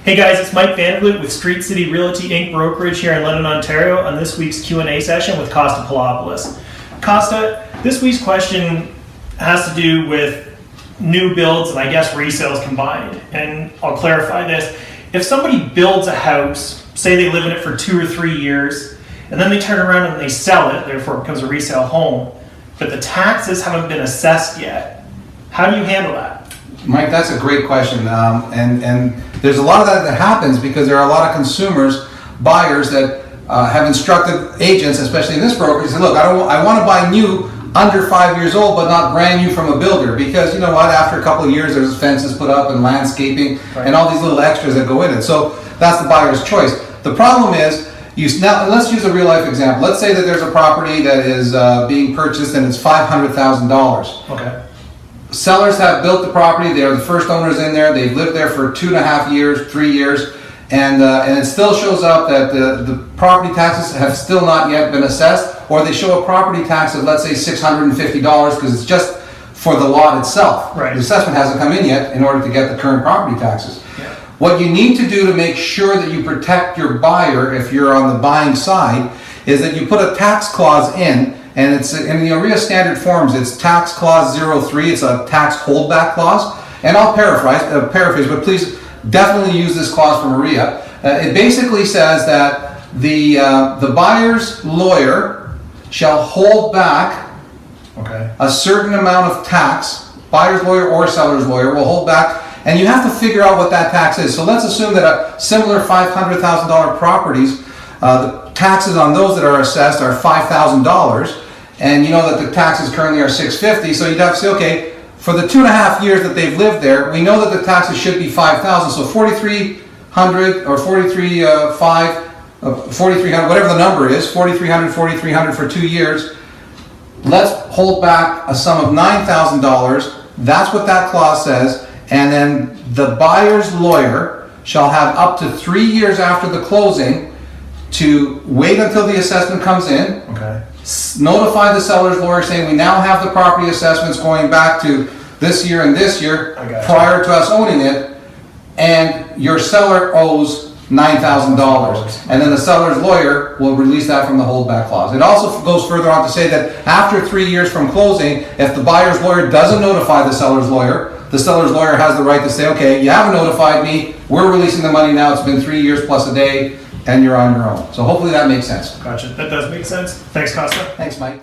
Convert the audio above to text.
Hey guys, it's Mike Vandergloot with StreetCity Realty Inc. brokerage here in London, Ontario on this week's Q&A session with Costa Poulopoulos. Costa, this week's question has to do with new builds and I guess resales combined. And I'll clarify this. If somebody builds a house, say they live in it for 2 or 3 years, and then they turn around and they sell it, therefore it becomes a resale home, but the taxes haven't been assessed yet, how do you handle that? Mike, that's a great question, and there's a lot of that happens because there are a lot of consumers, buyers that have instructed agents, especially in this brokerage, say, look, I want to buy new under 5 years old, but not brand new from a builder, because you know what? After a couple of years, there's fences put up and landscaping and all these little extras that go in it. So that's the buyer's choice. The problem is, now let's use a real life example. Let's say that there's a property that is being purchased and it's $500,000. Okay. Sellers have built the property, they are the first owners in there, they've lived there for 2.5 years, 3 years, and it still shows up that the property taxes have still not yet been assessed, or they show a property tax of, let's say, $650 because it's just for the lot itself. Right. The assessment hasn't come in yet in order to get the current property taxes. Yeah. What you need to do to make sure that you protect your buyer if you're on the buying side is that you put a tax clause in. And it's in the OREA standard forms, it's tax clause 03, it's a tax holdback clause. And I'll paraphrase, but please definitely use this clause from OREA. It basically says that the buyer's lawyer shall hold back a certain amount of tax. Buyer's lawyer or seller's lawyer will hold back, and you have to figure out what that tax is. So let's assume that a similar $500,000 properties, the taxes on those that are assessed are $5,000. And you know that the taxes currently are $650, so you'd have to say, okay, for the 2.5 years that they've lived there, we know that the taxes should be $5,000, so $4,300 or $4,300, whatever the number is, $4,300 for 2 years. Let's hold back a sum of $9,000. That's what that clause says, and then the buyer's lawyer shall have up to 3 years after the closing to wait until the assessment comes in. Okay. Notify the seller's lawyer saying we now have the property assessments going back to this year and this year prior to us owning it, and your seller owes $9,000, and then the seller's lawyer will release that from the holdback clause. It also goes further on to say that after 3 years from closing, if the buyer's lawyer doesn't notify the seller's lawyer has the right to say, okay, you haven't notified me, we're releasing the money now, it's been 3 years plus a day, and you're on your own. So hopefully that makes sense. Gotcha. That does make sense. Thanks, Costa. Thanks, Mike.